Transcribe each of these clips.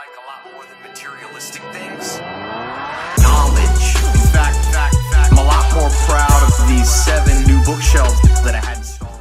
like a lot more than materialistic things. Knowledge. In fact, I'm a lot more proud of these 7 new bookshelves that I had installed.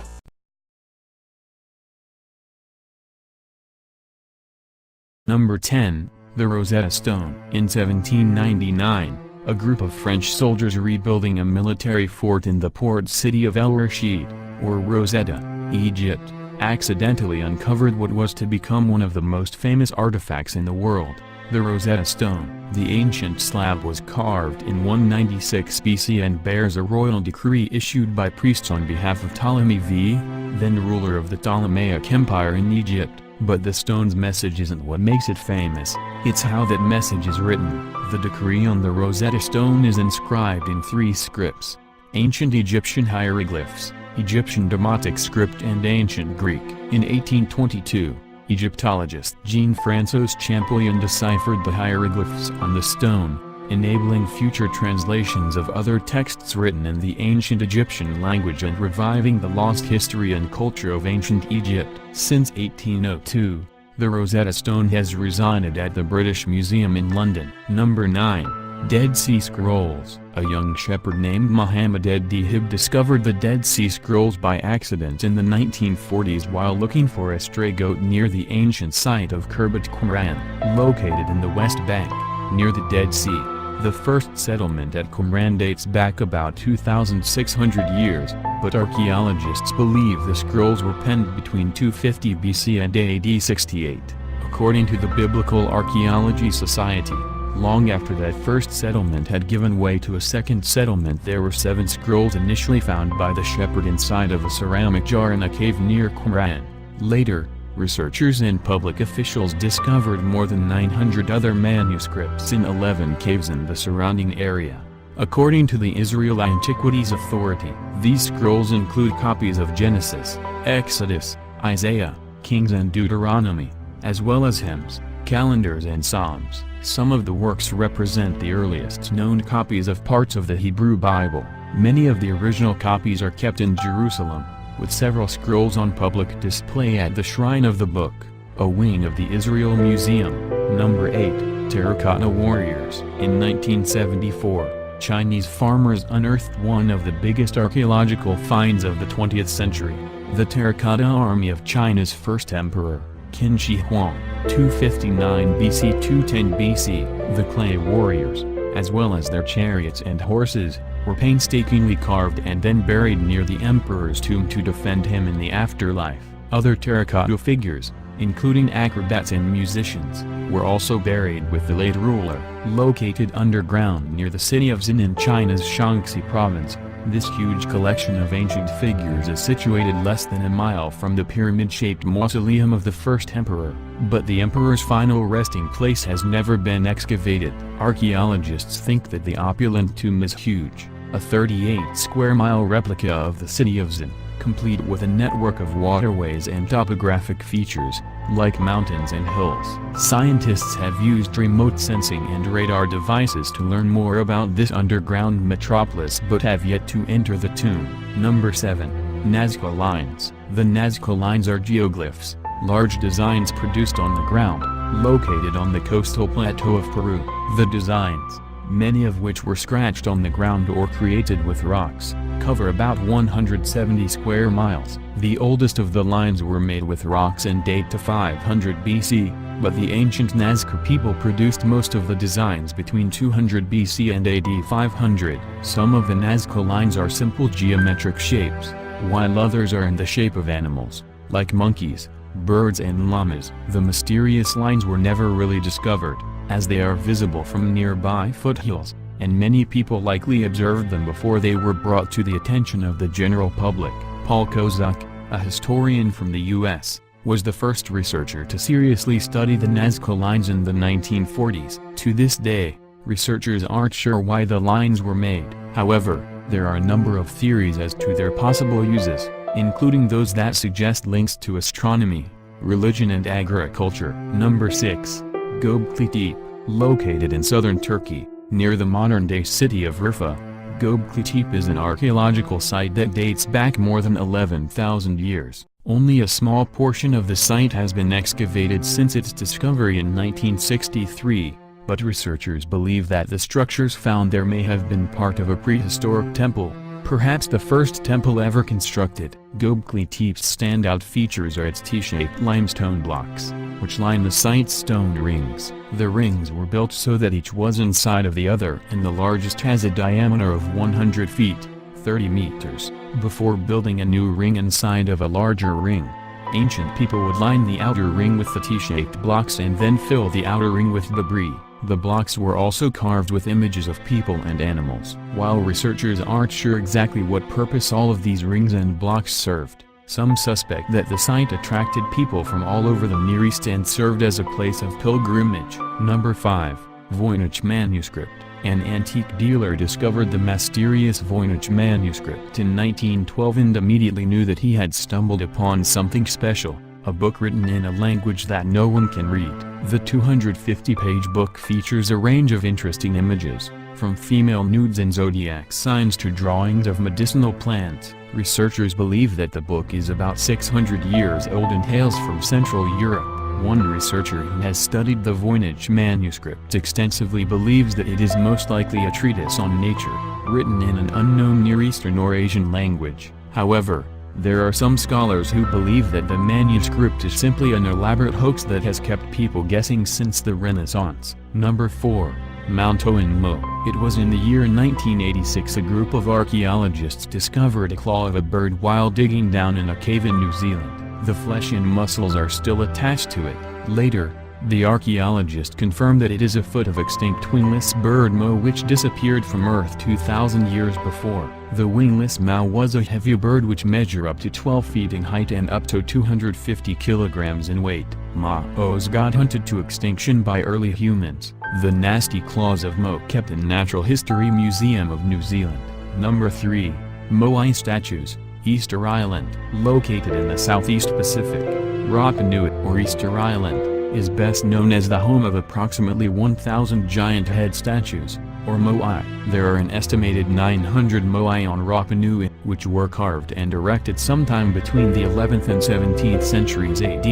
Number 10. The Rosetta Stone. In 1799, a group of French soldiers rebuilding a military fort in the port city of El Rashid, or Rosetta, Egypt, accidentally uncovered what was to become one of the most famous artifacts in the world, the Rosetta Stone. The ancient slab was carved in 196 BC and bears a royal decree issued by priests on behalf of Ptolemy V, then ruler of the Ptolemaic Empire in Egypt. But the stone's message isn't what makes it famous, it's how that message is written. The decree on the Rosetta Stone is inscribed in 3 scripts: ancient Egyptian hieroglyphs, Egyptian Demotic script and ancient Greek. In 1822, Egyptologist Jean-François Champollion deciphered the hieroglyphs on the stone, enabling future translations of other texts written in the ancient Egyptian language and reviving the lost history and culture of ancient Egypt. Since 1802, the Rosetta Stone has resided at the British Museum in London. Number 9. Dead Sea Scrolls. A young shepherd named Muhammad ed-Dihib discovered the Dead Sea Scrolls by accident in the 1940s while looking for a stray goat near the ancient site of Khirbet Qumran, located in the West Bank, near the Dead Sea. The first settlement at Qumran dates back about 2,600 years, but archaeologists believe the scrolls were penned between 250 BC and AD 68. According to the Biblical Archaeology Society, long after that first settlement had given way to a second settlement, there were 7 scrolls initially found by the shepherd inside of a ceramic jar in a cave near Qumran. Later, researchers and public officials discovered more than 900 other manuscripts in 11 caves in the surrounding area. According to the Israel Antiquities Authority, these scrolls include copies of Genesis, Exodus, Isaiah, Kings and Deuteronomy, as well as hymns, calendars and psalms. Some of the works represent the earliest known copies of parts of the Hebrew Bible. Many of the original copies are kept in Jerusalem, with several scrolls on public display at the Shrine of the Book, a wing of the Israel Museum. Number 8. Terracotta Warriors. In 1974, Chinese farmers unearthed one of the biggest archaeological finds of the 20th century, the Terracotta Army of China's first emperor, Qin Shi Huang, 259 BC 210 BC. The clay warriors, as well as their chariots and horses, were painstakingly carved and then buried near the emperor's tomb to defend him in the afterlife. Other terracotta figures, including acrobats and musicians, were also buried with the late ruler. Located underground near the city of Xin in China's Shaanxi province, this huge collection of ancient figures is situated less than a mile from the pyramid-shaped mausoleum of the first emperor, but the emperor's final resting place has never been excavated. Archaeologists think that the opulent tomb is huge, a 38-square-mile replica of the city of Xin, complete with a network of waterways and topographic features, like mountains and hills. Scientists have used remote sensing and radar devices to learn more about this underground metropolis but have yet to enter the tomb. Number 7. Nazca Lines. The Nazca Lines are geoglyphs, large designs produced on the ground, located on the coastal plateau of Peru. The designs, many of which were scratched on the ground or created with rocks, cover about 170 square miles. The oldest of the lines were made with rocks and date to 500 BC, but the ancient Nazca people produced most of the designs between 200 BC and AD 500. Some of the Nazca lines are simple geometric shapes, while others are in the shape of animals, like monkeys, birds and llamas. The mysterious lines were never really discovered, as they are visible from nearby foothills, and many people likely observed them before they were brought to the attention of the general public. Paul Kozak, a historian from the U.S., was the first researcher to seriously study the Nazca lines in the 1940s. To this day, researchers aren't sure why the lines were made. However, there are a number of theories as to their possible uses, including those that suggest links to astronomy, religion and agriculture. Number 6. Göbekli Tepe. Located in southern Turkey, near the modern-day city of Urfa, Göbekli Tepe is an archaeological site that dates back more than 11,000 years. Only a small portion of the site has been excavated since its discovery in 1963, but researchers believe that the structures found there may have been part of a prehistoric temple, perhaps the first temple ever constructed. Gokcen's standout features are its T-shaped limestone blocks, which line the site's stone rings. The rings were built so that each was inside of the other, and the largest has a diameter of 100 feet, 30 meters. Before building a new ring inside of a larger ring, ancient people would line the outer ring with the T-shaped blocks and then fill the outer ring with debris. The blocks were also carved with images of people and animals. While researchers aren't sure exactly what purpose all of these rings and blocks served, some suspect that the site attracted people from all over the Near East and served as a place of pilgrimage. Number 5. Voynich Manuscript. An antique dealer discovered the mysterious Voynich Manuscript in 1912 and immediately knew that he had stumbled upon something special, a book written in a language that no one can read. The 250-page book features a range of interesting images, from female nudes and zodiac signs to drawings of medicinal plants. Researchers believe that the book is about 600 years old and hails from Central Europe. One researcher who has studied the Voynich manuscript extensively believes that it is most likely a treatise on nature, written in an unknown Near Eastern or Asian language. However, there are some scholars who believe that the manuscript is simply an elaborate hoax that has kept people guessing since the Renaissance. Number 4. Mount Mo. It was in the year 1986 a group of archaeologists discovered a claw of a bird while digging down in a cave in New Zealand. The flesh and muscles are still attached to it. Later, the archaeologist confirmed that it is a foot of extinct wingless bird Mo which disappeared from Earth 2,000 years before. The wingless Mo was a heavy bird which measured up to 12 feet in height and up to 250 kilograms in weight. Mo's got hunted to extinction by early humans. The nasty claws of Mo kept in Natural History Museum of New Zealand. Number 3. Moai statues. Easter Island. Located in the Southeast Pacific, Rapa Nui, or Easter Island, is best known as the home of approximately 1,000 giant head statues, or Moai. There are an estimated 900 Moai on Rapa Nui, which were carved and erected sometime between the 11th and 17th centuries AD.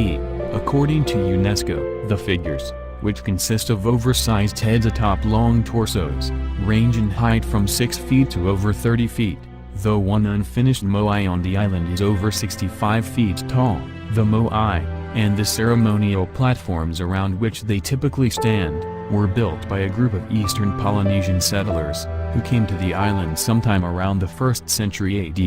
According to UNESCO, the figures, which consist of oversized heads atop long torsos, range in height from 6 feet to over 30 feet. Though one unfinished Moai on the island is over 65 feet tall, the Moai, and the ceremonial platforms around which they typically stand, were built by a group of Eastern Polynesian settlers, who came to the island sometime around the 1st century AD.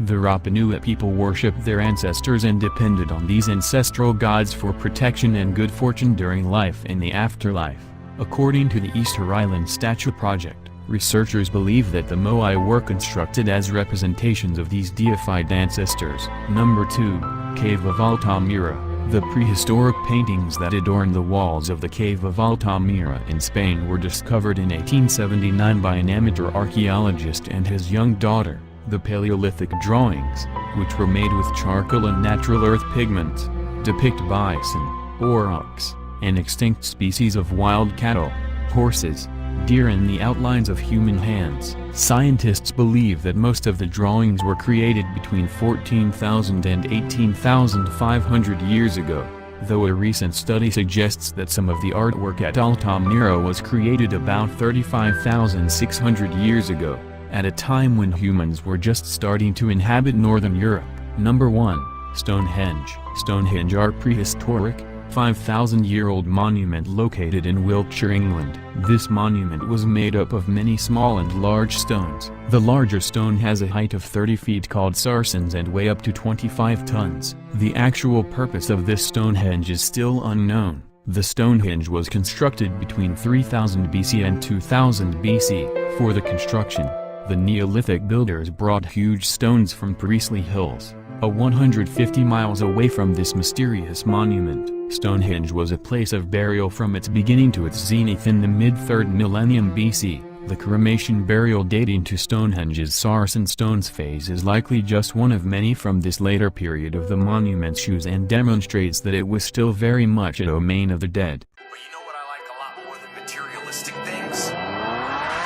The Rapa Nui people worshipped their ancestors and depended on these ancestral gods for protection and good fortune during life and the afterlife. According to the Easter Island Statue Project, researchers believe that the Moai were constructed as representations of these deified ancestors. Number 2. Cave of Altamira. The prehistoric paintings that adorn the walls of the Cave of Altamira in Spain were discovered in 1879 by an amateur archaeologist and his young daughter. The Paleolithic drawings, which were made with charcoal and natural earth pigments, depict bison, aurochs, an extinct species of wild cattle, horses, deer and the outlines of human hands. Scientists believe that most of the drawings were created between 14,000 and 18,500 years ago, though a recent study suggests that some of the artwork at Altamira was created about 35,600 years ago, at a time when humans were just starting to inhabit northern Europe. Number 1. Stonehenge. Stonehenge are prehistoric, 5,000-year-old monument located in Wiltshire, England. This monument was made up of many small and large stones. The larger stone has a height of 30 feet called sarsens and weigh up to 25 tons. The actual purpose of this Stonehenge is still unknown. The Stonehenge was constructed between 3000 BC and 2000 BC. For the construction, the Neolithic builders brought huge stones from Priestley Hills, 150 miles away from this mysterious monument. Stonehenge was a place of burial from its beginning to its zenith in the mid-3rd millennium BC. The cremation burial dating to Stonehenge's Sarsen stones phase is likely just one of many from this later period of the monument's use and demonstrates that it was still very much a domain of the dead. But you know what I like a lot more than materialistic things?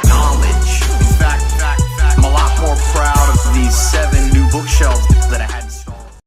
Knowledge. In fact, I'm a lot more proud of these 7 new bookshelves that I had.